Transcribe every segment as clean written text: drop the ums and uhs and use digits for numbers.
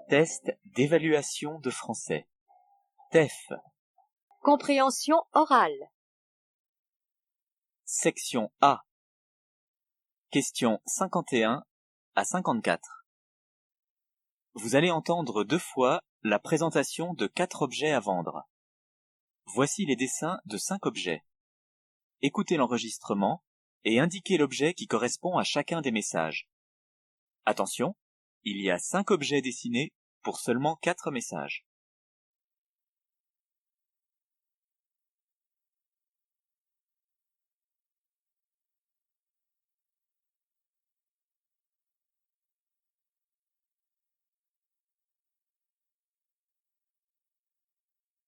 Test d'évaluation de français. TEF. Compréhension orale. Section A. Questions 51 à 54. Vous allez entendre 2 fois la présentation de 4 objets à vendre. Voici les dessins de 5 objets. Écoutez l'enregistrement et indiquez l'objet qui correspond à chacun des messages. Attention, il y a 5 objets dessinés pour seulement 4 messages.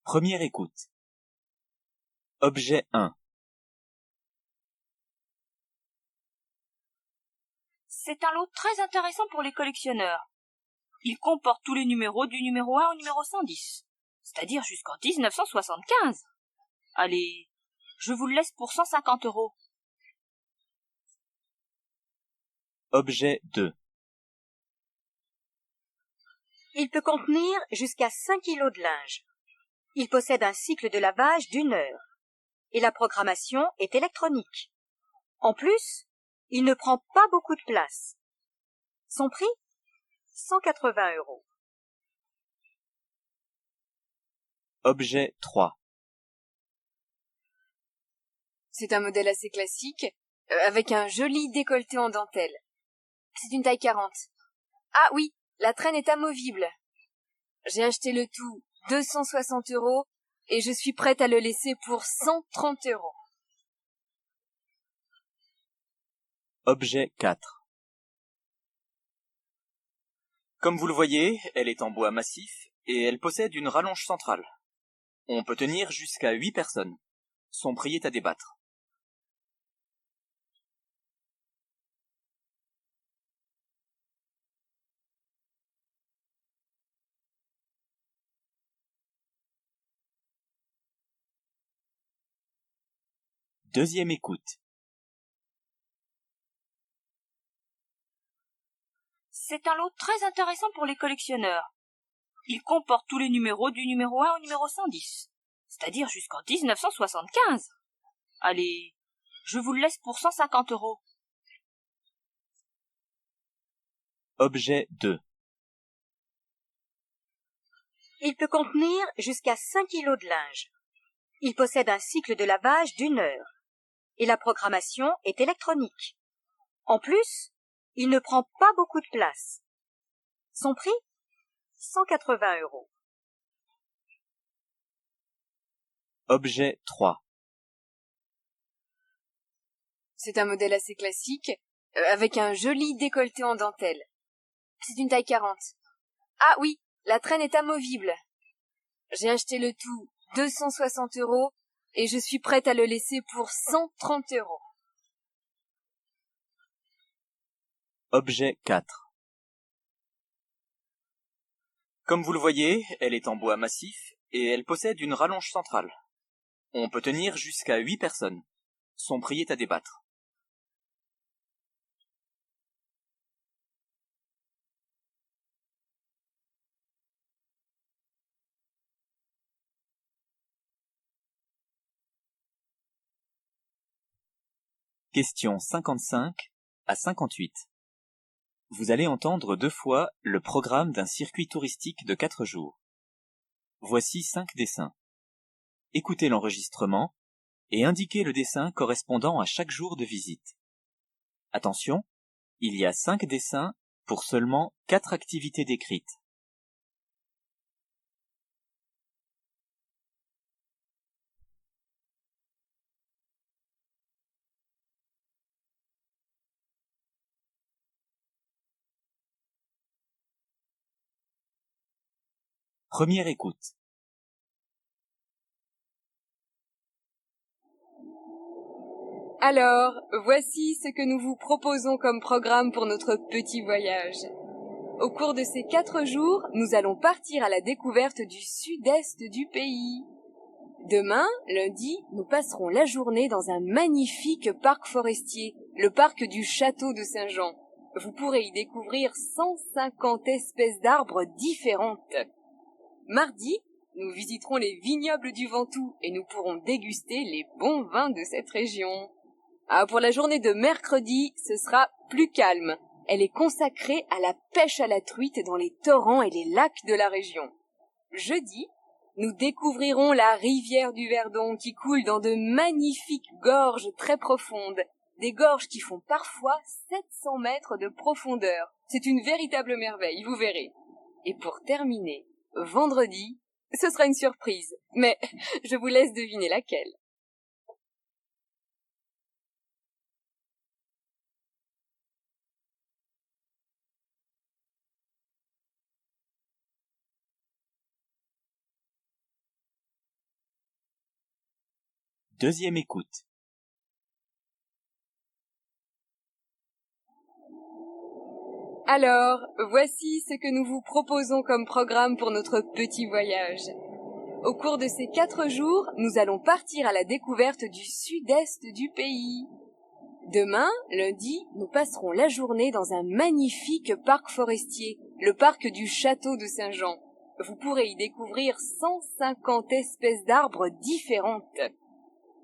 Première écoute. Objet 1. C'est un lot très intéressant pour les collectionneurs. Il comporte tous les numéros du numéro 1 au numéro 110, c'est-à-dire jusqu'en 1975. Allez, je vous le laisse pour 150 €. Objet 2. Il peut contenir jusqu'à 5 kg de linge. Il possède un cycle de lavage d'1 heure. Et la programmation est électronique. En plus, il ne prend pas beaucoup de place. Son prix 180 €. Objet 3. C'est un modèle assez classique, avec un joli décolleté en dentelle. C'est une taille 40. Ah oui, la traîne est amovible. J'ai acheté le tout 260 € et je suis prête à le laisser pour 130 €. Objet 4. Comme vous le voyez, elle est en bois massif et elle possède une rallonge centrale. On peut tenir jusqu'à 8 personnes. Son prix est à débattre. Deuxième écoute. C'est un lot très intéressant pour les collectionneurs. Il comporte tous les numéros du numéro 1 au numéro 110, c'est-à-dire jusqu'en 1975. Allez, je vous le laisse pour 150 €. Objet 2. Il peut contenir jusqu'à 5 kg de linge. Il possède un cycle de lavage d'1 heure. Et la programmation est électronique. En plus, il ne prend pas beaucoup de place. Son prix 180 €. Objet 3. C'est un modèle assez classique, avec un joli décolleté en dentelle. C'est une taille 40. Ah oui, la traîne est amovible. J'ai acheté le tout 260 € et je suis prête à le laisser pour 130 €. Objet 4. Comme vous le voyez, elle est en bois massif et elle possède une rallonge centrale. On peut tenir jusqu'à 8 personnes. Son prix est à débattre. Questions 55 à 58. Vous allez entendre 2 fois le programme d'un circuit touristique de 4 jours. Voici 5 dessins. Écoutez l'enregistrement et indiquez le dessin correspondant à chaque jour de visite. Attention, il y a 5 dessins pour seulement 4 activités décrites. Première écoute. Alors, voici ce que nous vous proposons comme programme pour notre petit voyage. Au cours de ces 4 jours, nous allons partir à la découverte du sud-est du pays. Demain, lundi, nous passerons la journée dans un magnifique parc forestier, le parc du Château de Saint-Jean. Vous pourrez y découvrir 150 espèces d'arbres différentes. Mardi, nous visiterons les vignobles du Ventoux et nous pourrons déguster les bons vins de cette région. Pour la journée de mercredi, ce sera plus calme. Elle est consacrée à la pêche à la truite dans les torrents et les lacs de la région. Jeudi, nous découvrirons la rivière du Verdon qui coule dans de magnifiques gorges très profondes, des gorges qui font parfois 700 mètres de profondeur. C'est une véritable merveille, vous verrez. Et pour terminer, vendredi, ce sera une surprise, mais je vous laisse deviner laquelle. Deuxième écoute. Alors, voici ce que nous vous proposons comme programme pour notre petit voyage. Au cours de ces 4 jours, nous allons partir à la découverte du sud-est du pays. Demain, lundi, nous passerons la journée dans un magnifique parc forestier, le parc du Château de Saint-Jean. Vous pourrez y découvrir 150 espèces d'arbres différentes.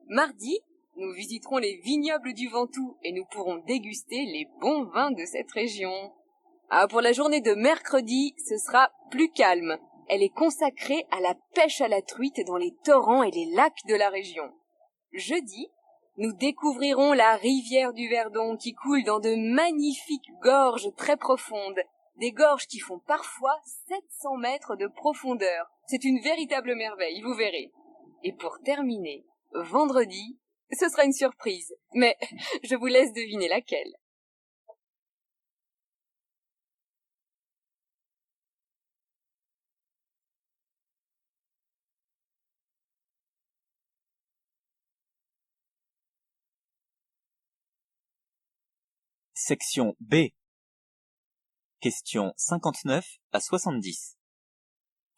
Mardi, nous visiterons les vignobles du Ventoux et nous pourrons déguster les bons vins de cette région. Pour la journée de mercredi, ce sera plus calme. Elle est consacrée à la pêche à la truite dans les torrents et les lacs de la région. Jeudi, nous découvrirons la rivière du Verdon qui coule dans de magnifiques gorges très profondes, des gorges qui font parfois 700 mètres de profondeur. C'est une véritable merveille, vous verrez. Et pour terminer, vendredi, ce sera une surprise, mais je vous laisse deviner laquelle. Section B. Questions 59 à 70.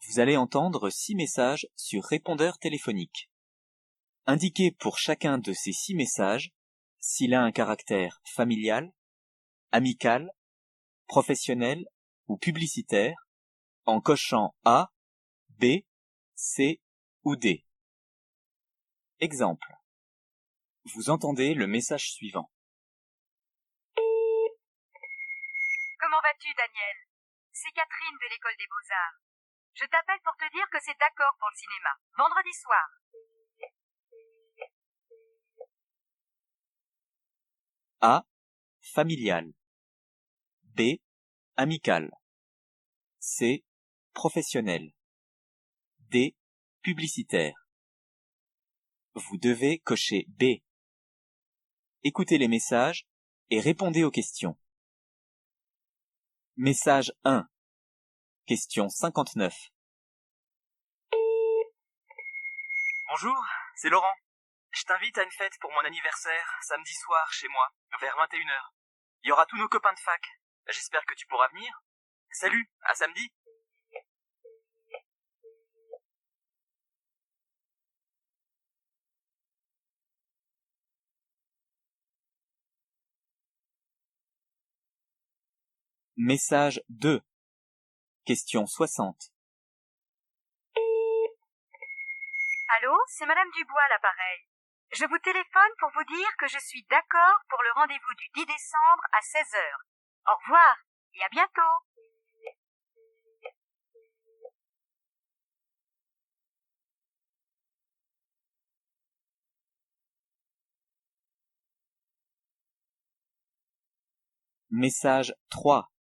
Vous allez entendre 6 messages sur répondeur téléphonique. Indiquez pour chacun de ces 6 messages s'il a un caractère familial, amical, professionnel ou publicitaire en cochant A, B, C ou D. Exemple. Vous entendez le message suivant. Comment vas-tu, Daniel? C'est Catherine de l'école des Beaux-Arts. Je t'appelle pour te dire que c'est d'accord pour le cinéma, vendredi soir. A. Familial. B. Amical. C. Professionnel. D. Publicitaire. Vous devez cocher B. Écoutez les messages et répondez aux questions. Message 1. Question 59. Bonjour, c'est Laurent. Je t'invite à une fête pour mon anniversaire, samedi soir, chez moi, vers 21h. Il y aura tous nos copains de fac. J'espère que tu pourras venir. Salut, à samedi. Message 2. Question 60. Allô, c'est Madame Dubois à l'appareil. Je vous téléphone pour vous dire que je suis d'accord pour le rendez-vous du 10 décembre à 16h. Au revoir et à bientôt. Message 3.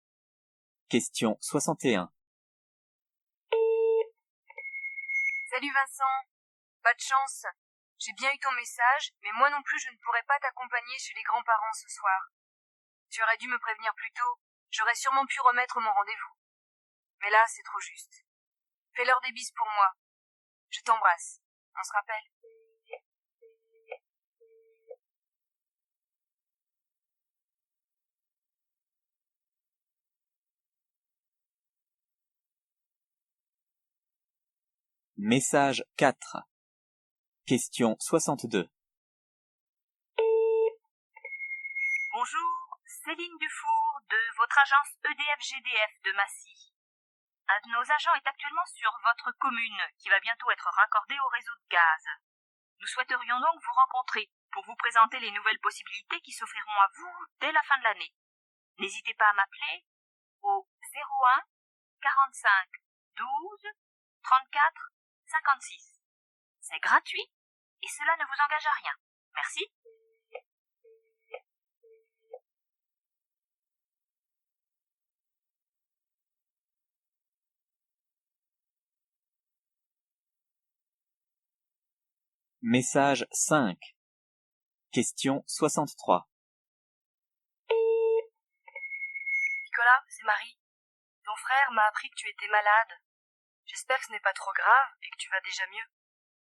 Question 61. Salut Vincent, pas de chance. J'ai bien eu ton message, mais moi non plus je ne pourrai pas t'accompagner chez les grands-parents ce soir. Tu aurais dû me prévenir plus tôt, j'aurais sûrement pu remettre mon rendez-vous. Mais là, c'est trop juste. Fais-leur des bises pour moi. Je t'embrasse. On se rappelle? Message 4. Question 62. Bonjour, Céline Dufour de votre agence EDF-GDF de Massy. Un de nos agents est actuellement sur votre commune, qui va bientôt être raccordée au réseau de gaz. Nous souhaiterions donc vous rencontrer pour vous présenter les nouvelles possibilités qui s'offriront à vous dès la fin de l'année. N'hésitez pas à m'appeler au 01 45 12 34 56. C'est gratuit et cela ne vous engage à rien. Merci. Message 5. Question 63. Nicolas, c'est Marie. Ton frère m'a appris que tu étais malade. J'espère que ce n'est pas trop grave et que tu vas déjà mieux.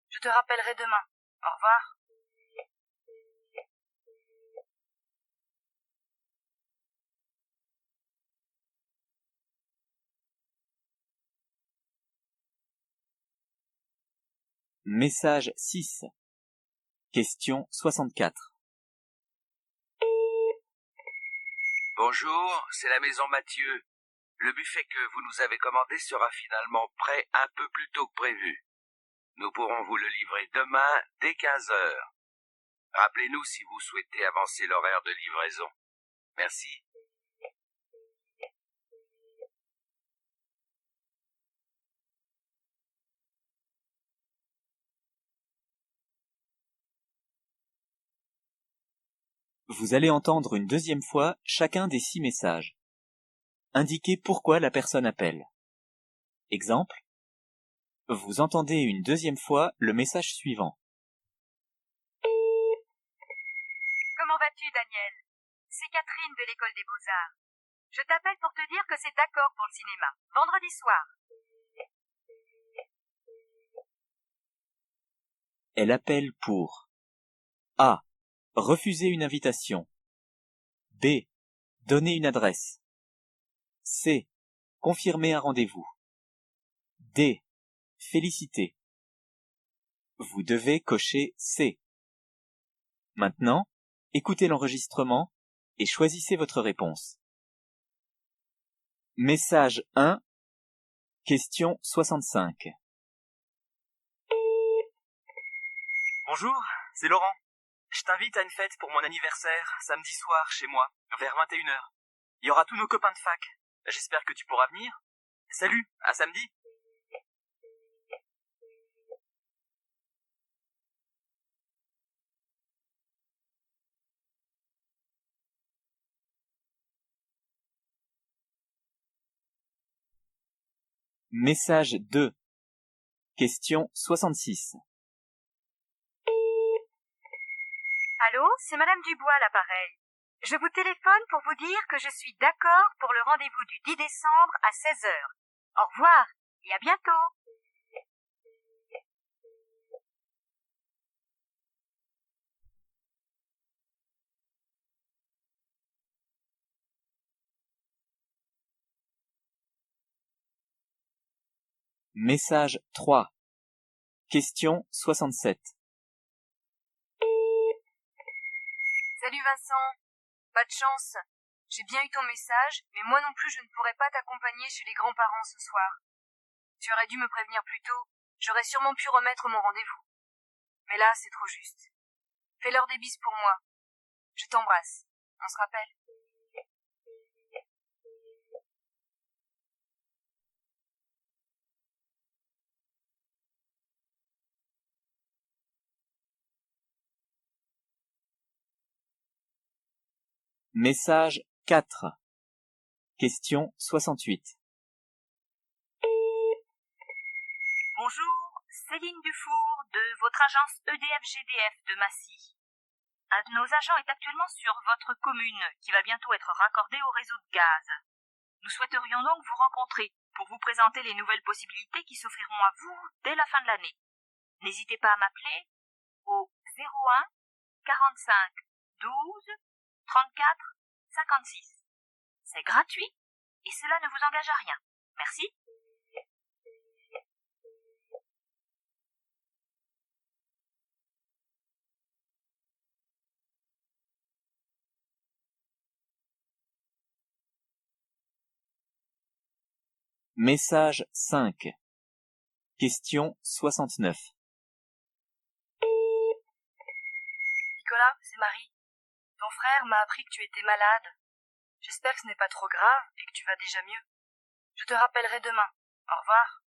Je te rappellerai demain. Au revoir. Message 6. Question 64. Bonjour, c'est la maison Mathieu. Le buffet que vous nous avez commandé sera finalement prêt un peu plus tôt que prévu. Nous pourrons vous le livrer demain dès 15 heures. Rappelez-nous si vous souhaitez avancer l'horaire de livraison. Merci. Vous allez entendre une deuxième fois chacun des 6 messages. Indiquez pourquoi la personne appelle. Exemple. Vous entendez une deuxième fois le message suivant. Comment vas-tu, Daniel? C'est Catherine de l'école des Beaux-Arts. Je t'appelle pour te dire que c'est d'accord pour le cinéma. Vendredi soir. Elle appelle pour A. Refuser une invitation. B. Donner une adresse. C. Confirmer un rendez-vous. D. Féliciter. Vous devez cocher C. Maintenant, écoutez l'enregistrement et choisissez votre réponse. Message 1. Question 65. Bonjour, c'est Laurent. Je t'invite à une fête pour mon anniversaire, samedi soir, chez moi, vers 21h. Il y aura tous nos copains de fac. J'espère que tu pourras venir. Salut, à samedi. Message 2. Question 66. Allô, c'est Madame Dubois à l'appareil. Je vous téléphone pour vous dire que je suis d'accord pour le rendez-vous du 10 décembre à 16h. Au revoir et à bientôt. Message 3. Question 67. Salut Vincent. Pas de chance. J'ai bien eu ton message, mais moi non plus je ne pourrais pas t'accompagner chez les grands-parents ce soir. Tu aurais dû me prévenir plus tôt. J'aurais sûrement pu remettre mon rendez-vous. Mais là, c'est trop juste. Fais-leur des bises pour moi. Je t'embrasse. On se rappelle? Message 4. Question 68. Bonjour, Céline Dufour de votre agence EDF-GDF de Massy. Un de nos agents est actuellement sur votre commune, qui va bientôt être raccordée au réseau de gaz. Nous souhaiterions donc vous rencontrer pour vous présenter les nouvelles possibilités qui s'offriront à vous dès la fin de l'année. N'hésitez pas à m'appeler au 01 45 12 34 56. C'est gratuit et cela ne vous engage à rien. Merci. Message 5. Question 69. Nicolas, c'est Marie. Ton frère m'a appris que tu étais malade. J'espère que ce n'est pas trop grave et que tu vas déjà mieux. Je te rappellerai demain. Au revoir.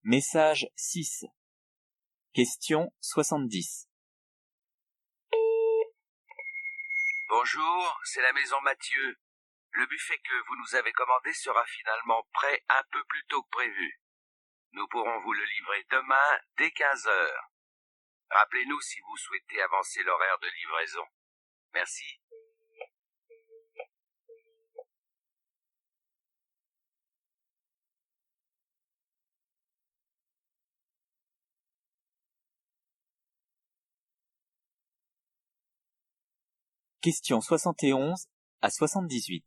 Message 6. Question 70. Bonjour, c'est la maison Mathieu. Le buffet que vous nous avez commandé sera finalement prêt un peu plus tôt que prévu. Nous pourrons vous le livrer demain dès 15 heures. Rappelez-nous si vous souhaitez avancer l'horaire de livraison. Merci. Question 71 à 78.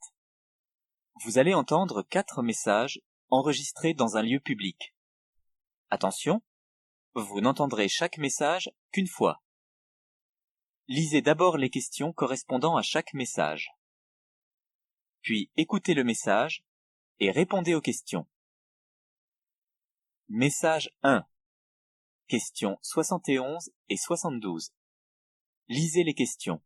Vous allez entendre 4 messages enregistrés dans un lieu public. Attention, vous n'entendrez chaque message qu'une fois. Lisez d'abord les questions correspondant à chaque message. Puis écoutez le message et répondez aux questions. Message 1. Questions 71 et 72. Lisez les questions.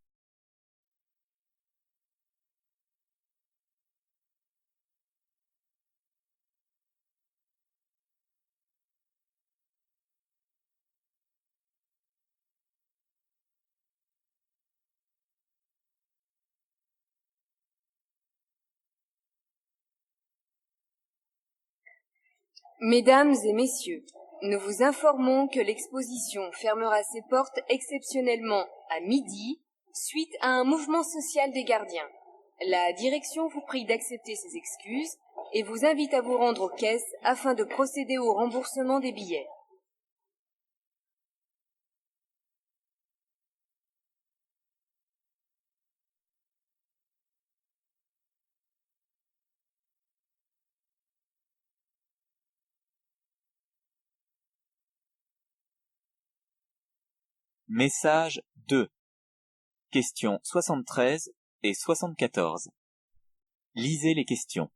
Mesdames et messieurs, nous vous informons que l'exposition fermera ses portes exceptionnellement à midi suite à un mouvement social des gardiens. La direction vous prie d'accepter ces excuses et vous invite à vous rendre aux caisses afin de procéder au remboursement des billets. Message 2. Questions 73 et 74. Lisez les questions.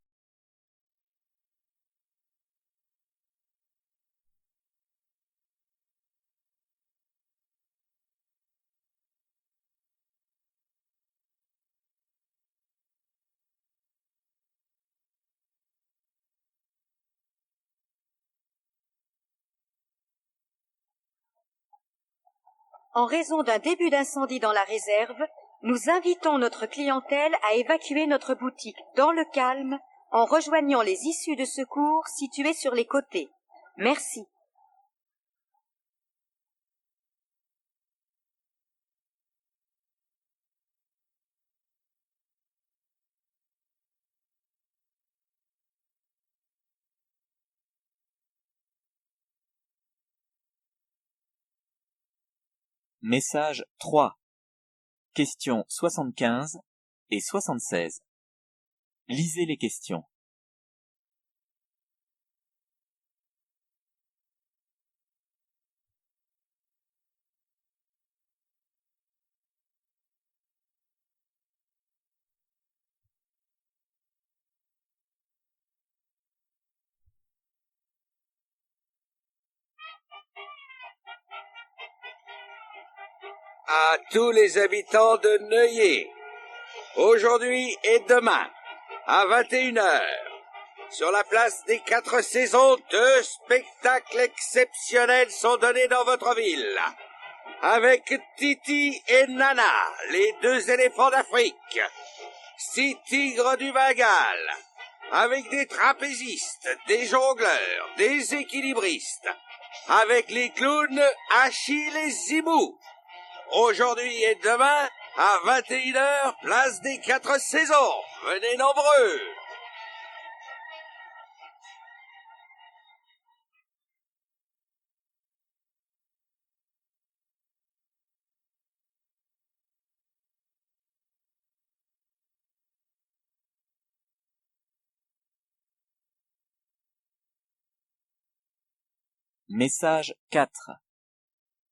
En raison d'un début d'incendie dans la réserve, nous invitons notre clientèle à évacuer notre boutique dans le calme en rejoignant les issues de secours situées sur les côtés. Merci. Message 3. Questions 75 et 76. Lisez les questions. À tous les habitants de Neuilly, aujourd'hui et demain, à 21h, sur la place des 4 saisons, 2 spectacles exceptionnels sont donnés dans votre ville. Avec Titi et Nana, les 2 éléphants d'Afrique. 6 tigres du Bengale. Avec des trapézistes, des jongleurs, des équilibristes. Avec les clowns Achille et Zimou. Aujourd'hui et demain, à 21h, place des 4 saisons. Venez nombreux. Message 4.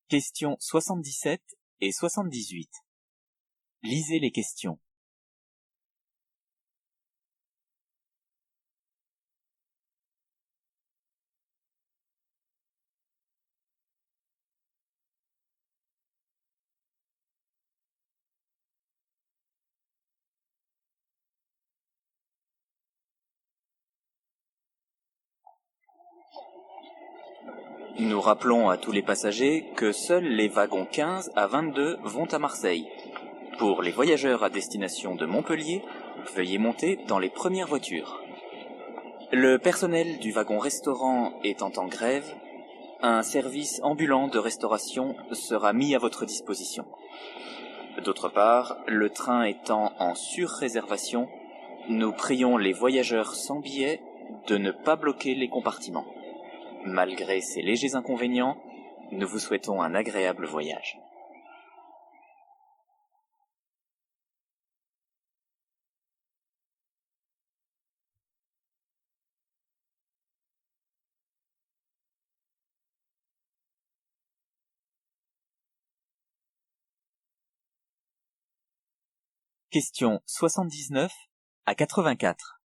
Questions 77 et 78. Lisez les questions. Nous rappelons à tous les passagers que seuls les wagons 15 à 22 vont à Marseille. Pour les voyageurs à destination de Montpellier, veuillez monter dans les premières voitures. Le personnel du wagon restaurant étant en grève, un service ambulant de restauration sera mis à votre disposition. D'autre part, le train étant en surréservation, nous prions les voyageurs sans billets de ne pas bloquer les compartiments. Malgré ces légers inconvénients, nous vous souhaitons un agréable voyage. Question 79 à 84.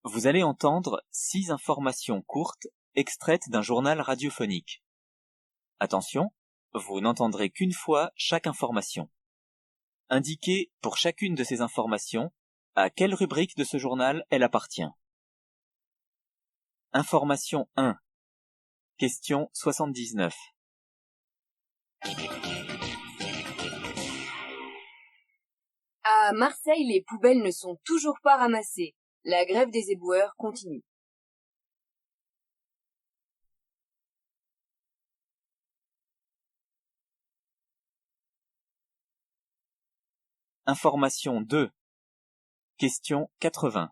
Vous allez entendre 6 informations courtes extraites d'un journal radiophonique. Attention, vous n'entendrez qu'une fois chaque information. Indiquez pour chacune de ces informations à quelle rubrique de ce journal elle appartient. Information 1. Question 79. À Marseille, les poubelles ne sont toujours pas ramassées. La grève des éboueurs continue. Information 2. Question 80.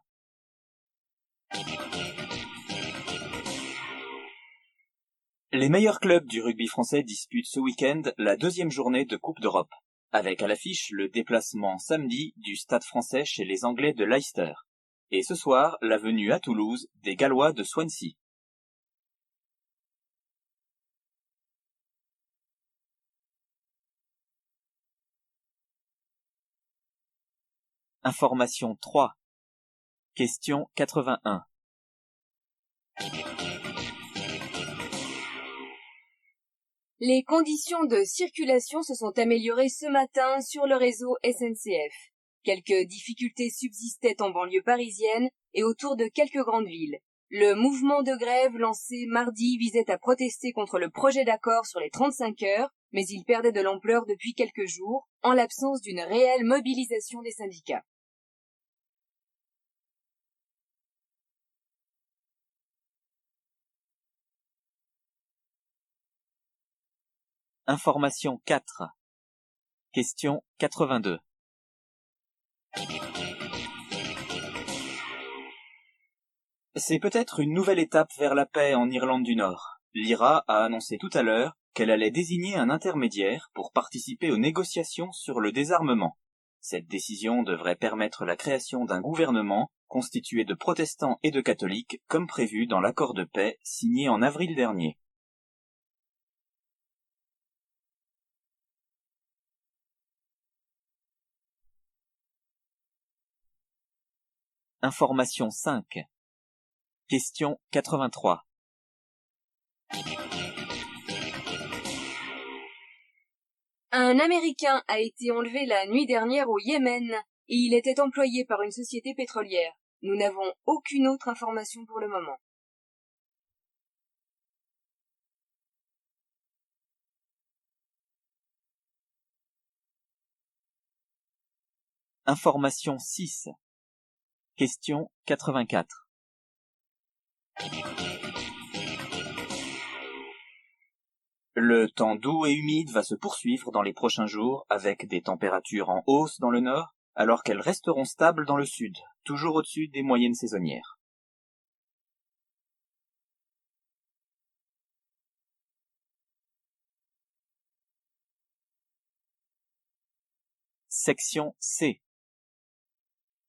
Les meilleurs clubs du rugby français disputent ce week-end la 2e journée de Coupe d'Europe, avec à l'affiche le déplacement samedi du Stade français chez les Anglais de Leicester, et ce soir la venue à Toulouse des Gallois de Swansea. Information 3. Question 81. Les conditions de circulation se sont améliorées ce matin sur le réseau SNCF. Quelques difficultés subsistaient en banlieue parisienne et autour de quelques grandes villes. Le mouvement de grève lancé mardi visait à protester contre le projet d'accord sur les 35 heures, mais il perdait de l'ampleur depuis quelques jours, en l'absence d'une réelle mobilisation des syndicats. Information 4. Question 82. C'est peut-être une nouvelle étape vers la paix en Irlande du Nord. L'IRA a annoncé tout à l'heure qu'elle allait désigner un intermédiaire pour participer aux négociations sur le désarmement. Cette décision devrait permettre la création d'un gouvernement constitué de protestants et de catholiques, comme prévu dans l'accord de paix signé en avril dernier. Information 5. Question 83. Un Américain a été enlevé la nuit dernière au Yémen et il était employé par une société pétrolière. Nous n'avons aucune autre information pour le moment. Information 6. Question 84. Le temps doux et humide va se poursuivre dans les prochains jours avec des températures en hausse dans le nord, alors qu'elles resteront stables dans le sud, toujours au-dessus des moyennes saisonnières. Section C.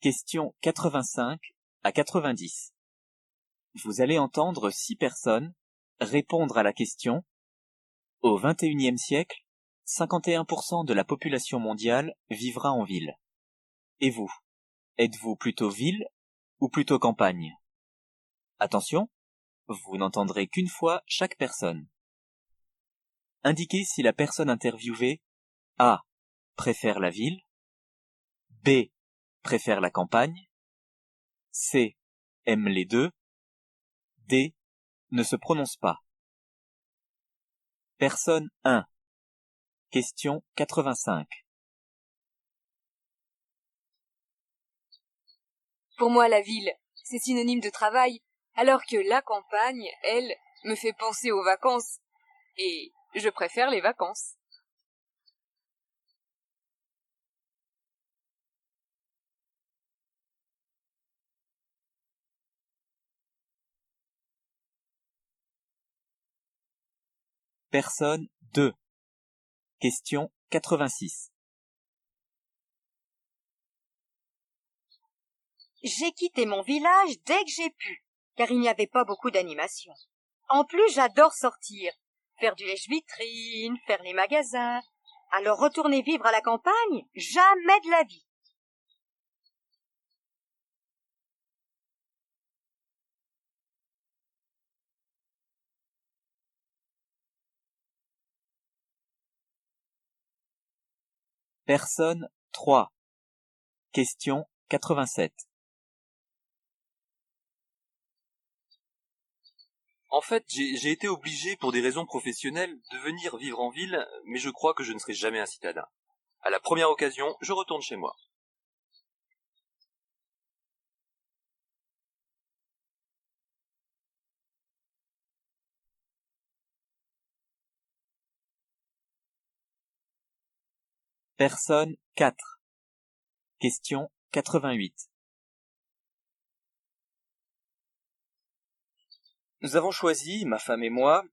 Question 85 à 90. Vous allez entendre 6 personnes Répondre à la question « Au XXIe siècle, 51% de la population mondiale vivra en ville. Et vous, êtes-vous plutôt ville ou plutôt campagne ?» Attention, vous n'entendrez qu'une fois chaque personne. Indiquez si la personne interviewée A. préfère la ville, B. préfère la campagne, C. aime les deux, D. ne se prononce pas. Personne 1. Question 85. Pour moi, la ville, c'est synonyme de travail, alors que la campagne, elle, me fait penser aux vacances. Et je préfère les vacances. Personne 2. Question 86. J'ai quitté mon village dès que j'ai pu, car il n'y avait pas beaucoup d'animation. En plus, j'adore sortir, faire du lèche-vitrine, faire les magasins. Alors retourner vivre à la campagne, jamais de la vie. Personne 3. Question 87. En fait, j'ai été obligé, pour des raisons professionnelles, de venir vivre en ville, mais je crois que je ne serai jamais un citadin. À la première occasion, je retourne chez moi. Personne 4. Question 88. Nous avons choisi, ma femme et moi,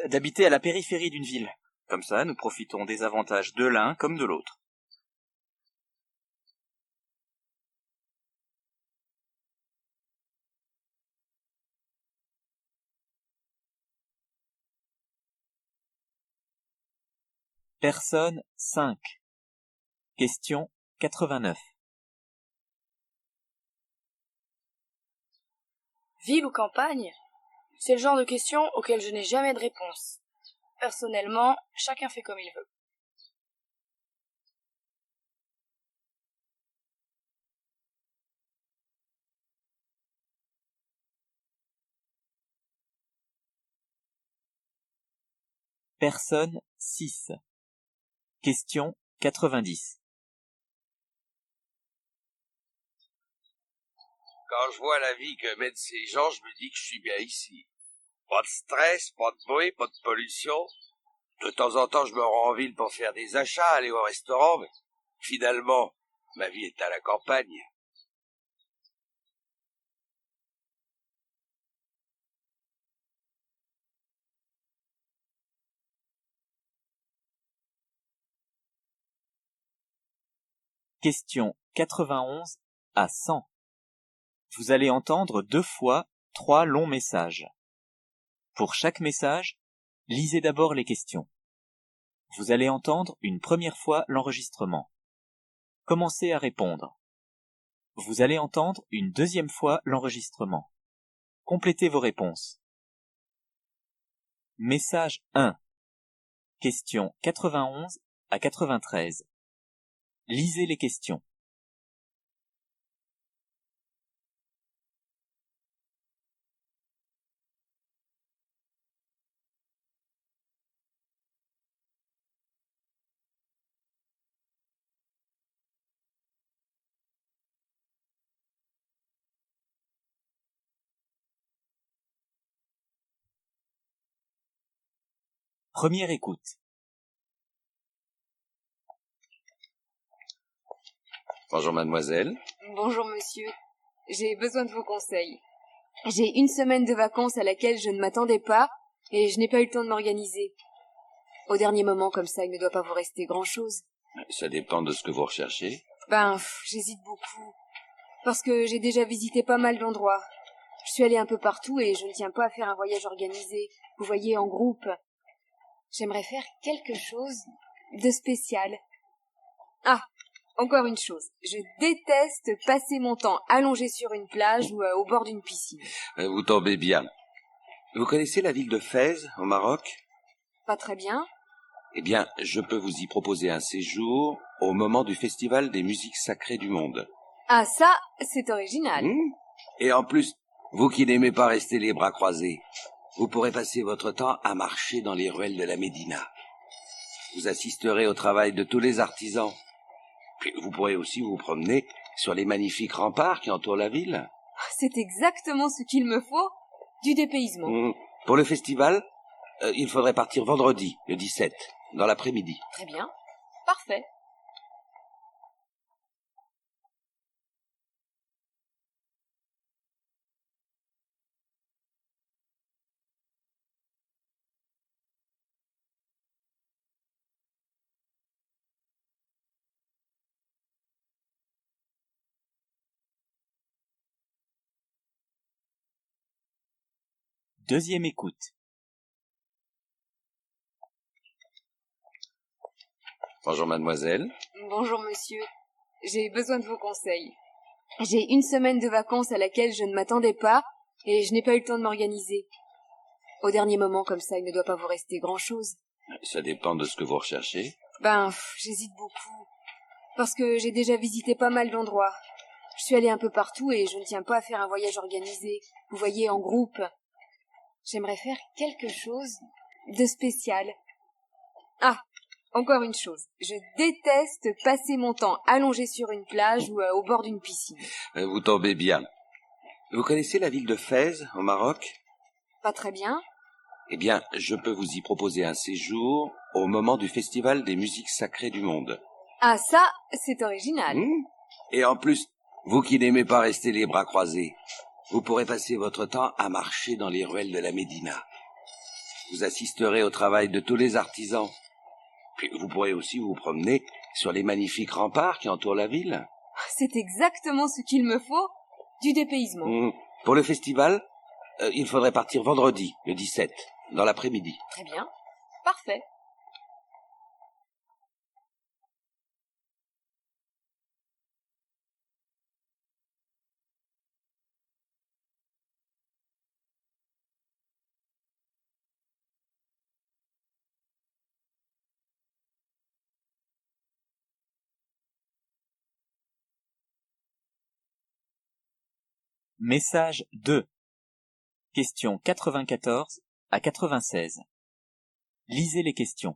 d'habiter à la périphérie d'une ville. Comme ça, nous profitons des avantages de l'un comme de l'autre. Personne 5. Question 89. Ville ou campagne? C'est le genre de question auquel je n'ai jamais de réponse. Personnellement, chacun fait comme il veut. Personne 6. Question 90. Quand je vois la vie que mènent ces gens, je me dis que je suis bien ici. Pas de stress, pas de bruit, pas de pollution. De temps en temps, je me rends en ville pour faire des achats, aller au restaurant, mais finalement, ma vie est à la campagne. Question 91 à 100. Vous allez entendre 2 fois 3 longs messages. Pour chaque message, lisez d'abord les questions. Vous allez entendre une première fois l'enregistrement. Commencez à répondre. Vous allez entendre une deuxième fois l'enregistrement. Complétez vos réponses. Message 1. Question 91 à 93. Lisez les questions. Première écoute. Bonjour mademoiselle. Bonjour monsieur. J'ai besoin de vos conseils. J'ai une semaine de vacances à laquelle je ne m'attendais pas et je n'ai pas eu le temps de m'organiser. Au dernier moment, comme ça, il ne doit pas vous rester grand-chose. Ça dépend de ce que vous recherchez. J'hésite beaucoup. Parce que j'ai déjà visité pas mal d'endroits. Je suis allée un peu partout et je ne tiens pas à faire un voyage organisé. Vous voyez, en groupe. J'aimerais faire quelque chose de spécial. Ah, encore une chose. Je déteste passer mon temps allongé sur une plage ou au bord d'une piscine. Vous tombez bien. Vous connaissez la ville de Fès, au Maroc? Pas très bien. Eh bien, je peux vous y proposer un séjour au moment du Festival des musiques sacrées du monde. Ah, ça, c'est original. Et en plus, vous qui n'aimez pas rester les bras croisés, vous pourrez passer votre temps à marcher dans les ruelles de la Médina. Vous assisterez au travail de tous les artisans. Puis vous pourrez aussi vous promener sur les magnifiques remparts qui entourent la ville. C'est exactement ce qu'il me faut. Du dépaysement. Pour le festival, il faudrait partir vendredi, le 17, dans l'après-midi. Très bien. Parfait. Deuxième écoute. Bonjour mademoiselle. Bonjour monsieur. J'ai besoin de vos conseils. J'ai une semaine de vacances à laquelle je ne m'attendais pas et je n'ai pas eu le temps de m'organiser. Au dernier moment comme ça, il ne doit pas vous rester grand-chose. Ça dépend de ce que vous recherchez. J'hésite beaucoup. Parce que j'ai déjà visité pas mal d'endroits. Je suis allée un peu partout et je ne tiens pas à faire un voyage organisé. Vous voyez, en groupe. J'aimerais faire quelque chose de spécial. Ah, encore une chose. Je déteste passer mon temps allongé sur une plage ou au bord d'une piscine. Vous tombez bien. Vous connaissez la ville de Fès, au Maroc? Pas très bien. Eh bien, je peux vous y proposer un séjour au moment du Festival des musiques sacrées du monde. Ah, ça, c'est original. Et en plus, vous qui n'aimez pas rester les bras croisés, vous pourrez passer votre temps à marcher dans les ruelles de la Médina. Vous assisterez au travail de tous les artisans. Puis vous pourrez aussi vous promener sur les magnifiques remparts qui entourent la ville. C'est exactement ce qu'il me faut. Du dépaysement. Pour le festival, il faudrait partir vendredi, le 17, dans l'après-midi. Très bien. Parfait. Message 2. Questions 94 à 96. Lisez les questions.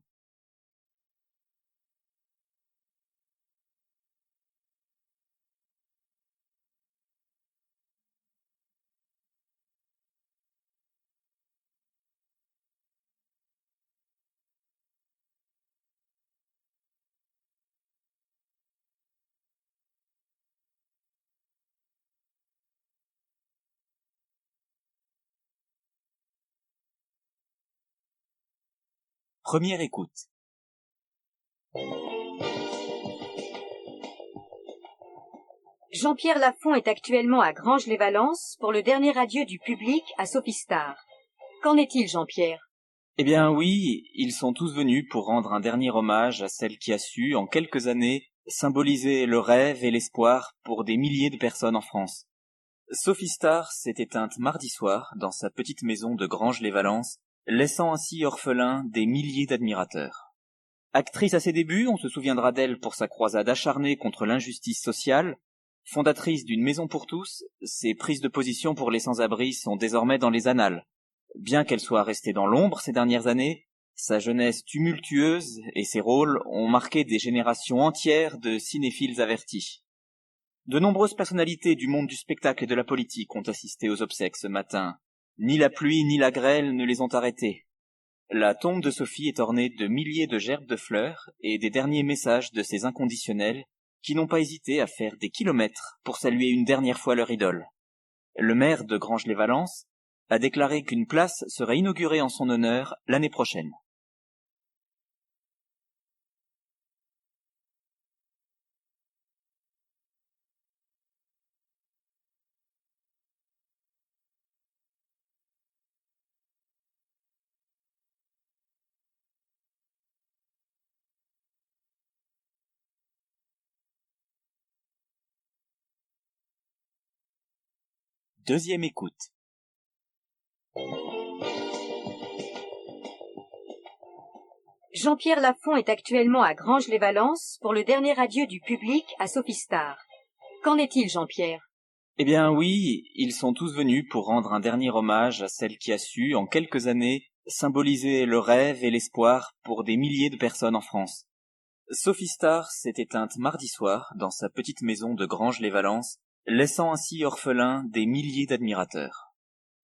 Première écoute. Jean-Pierre Lafont est actuellement à Granges-les-Valences pour le dernier adieu du public à Sophie Star. Qu'en est-il, Jean-Pierre? Eh bien oui, ils sont tous venus pour rendre un dernier hommage à celle qui a su, en quelques années, symboliser le rêve et l'espoir pour des milliers de personnes en France. Sophie Star s'est éteinte mardi soir dans sa petite maison de Granges-les-Valences, laissant ainsi orphelin des milliers d'admirateurs. Actrice à ses débuts, on se souviendra d'elle pour sa croisade acharnée contre l'injustice sociale. Fondatrice d'une maison pour tous, ses prises de position pour les sans-abri sont désormais dans les annales. Bien qu'elle soit restée dans l'ombre ces dernières années, sa jeunesse tumultueuse et ses rôles ont marqué des générations entières de cinéphiles avertis. De nombreuses personnalités du monde du spectacle et de la politique ont assisté aux obsèques ce matin. Ni la pluie ni la grêle ne les ont arrêtés. La tombe de Sophie est ornée de milliers de gerbes de fleurs et des derniers messages de ces inconditionnels qui n'ont pas hésité à faire des kilomètres pour saluer une dernière fois leur idole. Le maire de Granges-les-Valences a déclaré qu'une place serait inaugurée en son honneur l'année prochaine. Deuxième écoute. Jean-Pierre Lafont est actuellement à Granges-les-Valences pour le dernier adieu du public à Sophie Star. Qu'en est-il, Jean-Pierre? Eh bien oui, ils sont tous venus pour rendre un dernier hommage à celle qui a su, en quelques années, symboliser le rêve et l'espoir pour des milliers de personnes en France. Sophie Star s'est éteinte mardi soir dans sa petite maison de Granges-les-Valences, laissant ainsi orphelin des milliers d'admirateurs.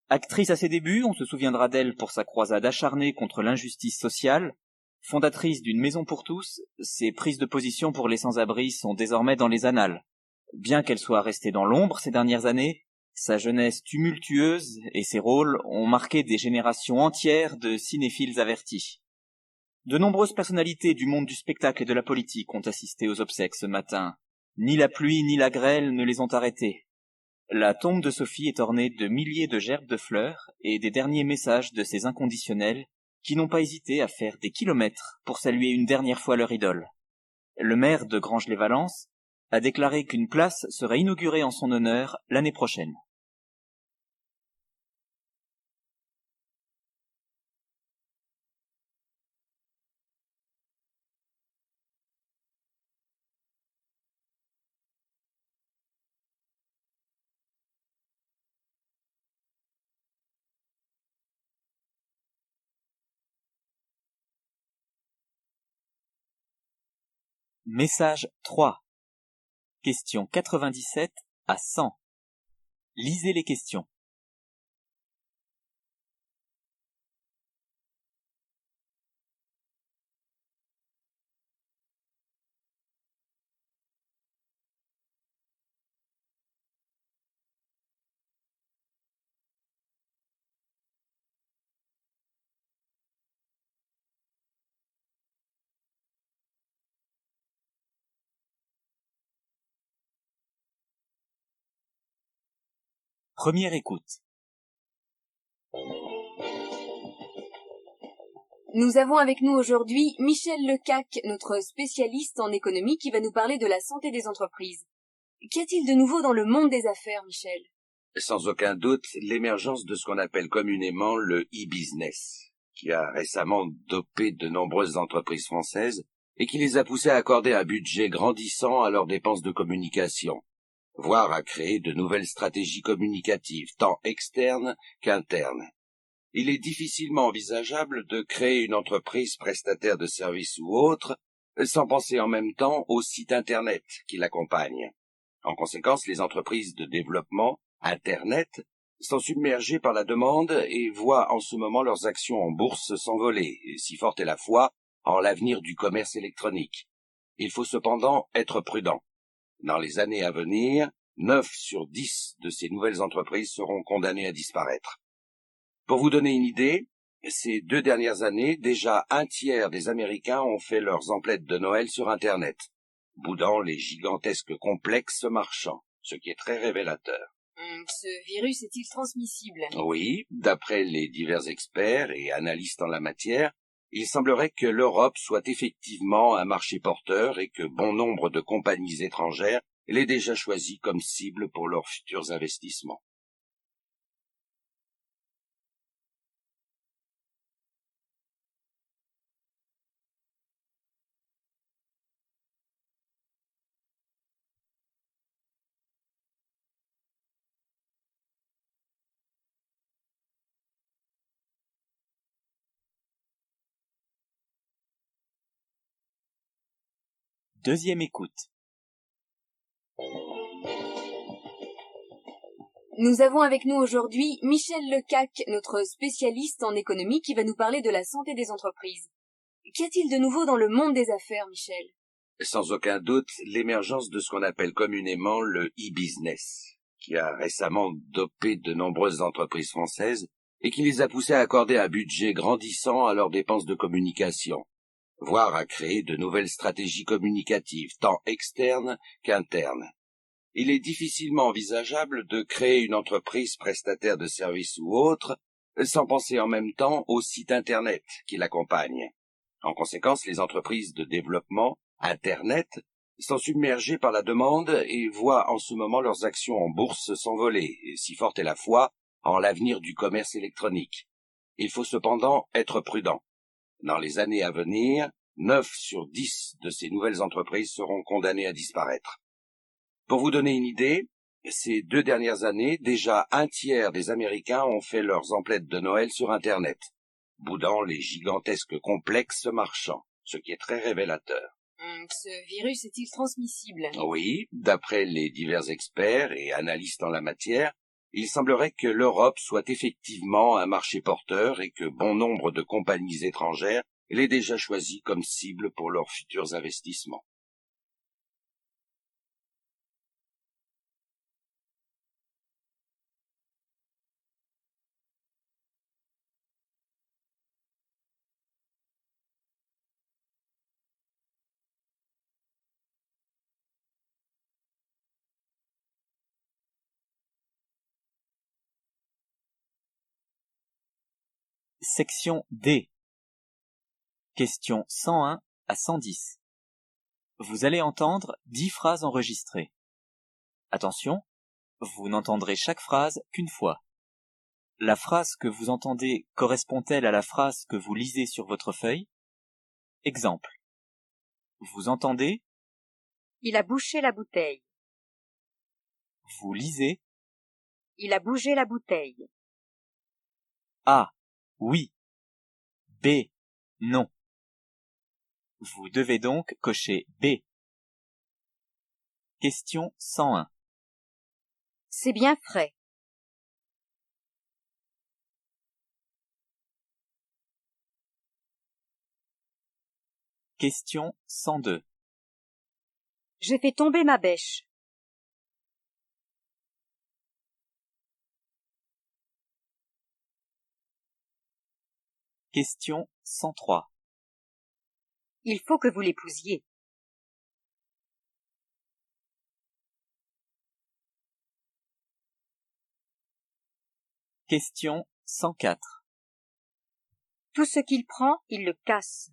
Actrice à ses débuts, on se souviendra d'elle pour sa croisade acharnée contre l'injustice sociale. Fondatrice d'une maison pour tous, ses prises de position pour les sans-abri sont désormais dans les annales. Bien qu'elle soit restée dans l'ombre ces dernières années, sa jeunesse tumultueuse et ses rôles ont marqué des générations entières de cinéphiles avertis. De nombreuses personnalités du monde du spectacle et de la politique ont assisté aux obsèques ce matin. Ni la pluie ni la grêle ne les ont arrêtés. La tombe de Sophie est ornée de milliers de gerbes de fleurs et des derniers messages de ses inconditionnels qui n'ont pas hésité à faire des kilomètres pour saluer une dernière fois leur idole. Le maire de Granges-les-Valences a déclaré qu'une place serait inaugurée en son honneur l'année prochaine. Message 3. Question 97 à 100. Lisez les questions. Première écoute. Nous avons avec nous aujourd'hui Michel Lecac, notre spécialiste en économie qui va nous parler de la santé des entreprises. Qu'y a-t-il de nouveau dans le monde des affaires, Michel? Sans aucun doute, l'émergence de ce qu'on appelle communément le e-business, qui a récemment dopé de nombreuses entreprises françaises et qui les a poussées à accorder un budget grandissant à leurs dépenses de communication, voire à créer de nouvelles stratégies communicatives, tant externes qu'internes. Il est difficilement envisageable de créer une entreprise prestataire de services ou autre sans penser en même temps au site Internet qui l'accompagne. En conséquence, les entreprises de développement Internet sont submergées par la demande et voient en ce moment leurs actions en bourse s'envoler, et si forte est la foi en l'avenir du commerce électronique. Il faut cependant être prudent. Dans les années à venir, 9 sur 10 de ces nouvelles entreprises seront condamnées à disparaître. Pour vous donner une idée, ces 2 dernières années, déjà 1/3 des Américains ont fait leurs emplettes de Noël sur Internet, boudant les gigantesques complexes marchands, ce qui est très révélateur. Ce virus est-il transmissible? Oui, d'après les divers experts et analystes en la matière, il semblerait que l'Europe soit effectivement un marché porteur et que bon nombre de compagnies étrangères l'aient déjà choisi comme cible pour leurs futurs investissements. Deuxième écoute. Nous avons avec nous aujourd'hui Michel Lecac, notre spécialiste en économie qui va nous parler de la santé des entreprises. Qu'y a-t-il de nouveau dans le monde des affaires, Michel? Sans aucun doute, l'émergence de ce qu'on appelle communément le e-business, qui a récemment dopé de nombreuses entreprises françaises et qui les a poussées à accorder un budget grandissant à leurs dépenses de communication, voire à créer de nouvelles stratégies communicatives, tant externes qu'internes. Il est difficilement envisageable de créer une entreprise prestataire de services ou autre sans penser en même temps au site Internet qui l'accompagne. En conséquence, les entreprises de développement Internet sont submergés par la demande et voient en ce moment leurs actions en bourse s'envoler, et si forte est la foi en l'avenir du commerce électronique. Il faut cependant être prudent. Dans les années à venir, 9 sur 10 de ces nouvelles entreprises seront condamnées à disparaître. Pour vous donner une idée, ces 2 dernières années, déjà 1/3 des Américains ont fait leurs emplettes de Noël sur Internet, boudant les gigantesques complexes marchands, ce qui est très révélateur. Ce virus est-il transmissible? Oui, d'après les divers experts et analystes en la matière, il semblerait que l'Europe soit effectivement un marché porteur et que bon nombre de compagnies étrangères l'aient déjà choisi comme cible pour leurs futurs investissements. Section D. Questions 101 à 110. Vous allez entendre 10 phrases enregistrées. Attention, vous n'entendrez chaque phrase qu'une fois. La phrase que vous entendez correspond-elle à la phrase que vous lisez sur votre feuille? Exemple. Vous entendez? Il a bouché la bouteille. Vous lisez? Il a bougé la bouteille. A. Oui. B. Non. Vous devez donc cocher B. Question 101. C'est bien frais. Question 102. J'ai fait tomber ma bêche. Question 103. Il faut que vous l'épousiez. Question 104. Tout ce qu'il prend, il le casse.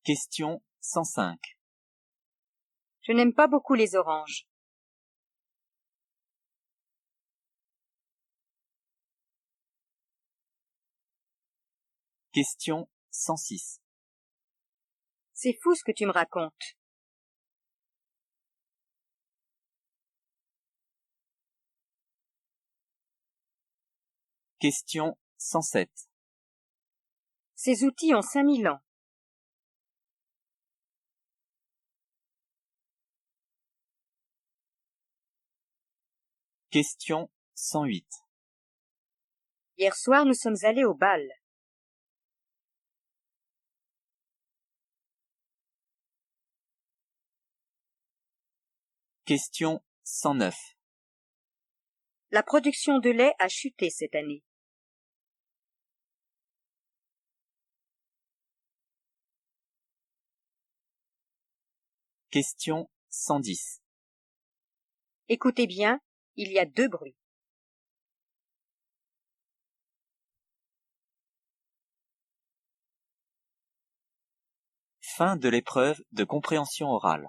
Question 105. Je n'aime pas beaucoup les oranges. Question 106. C'est fou ce que tu me racontes. Question 107. Ces outils ont 5000 ans. Question 108. Hier soir, nous sommes allés au bal. Question 109. La production de lait a chuté cette année. Question 110. Écoutez bien, il y a 2 bruits. Fin de l'épreuve de compréhension orale.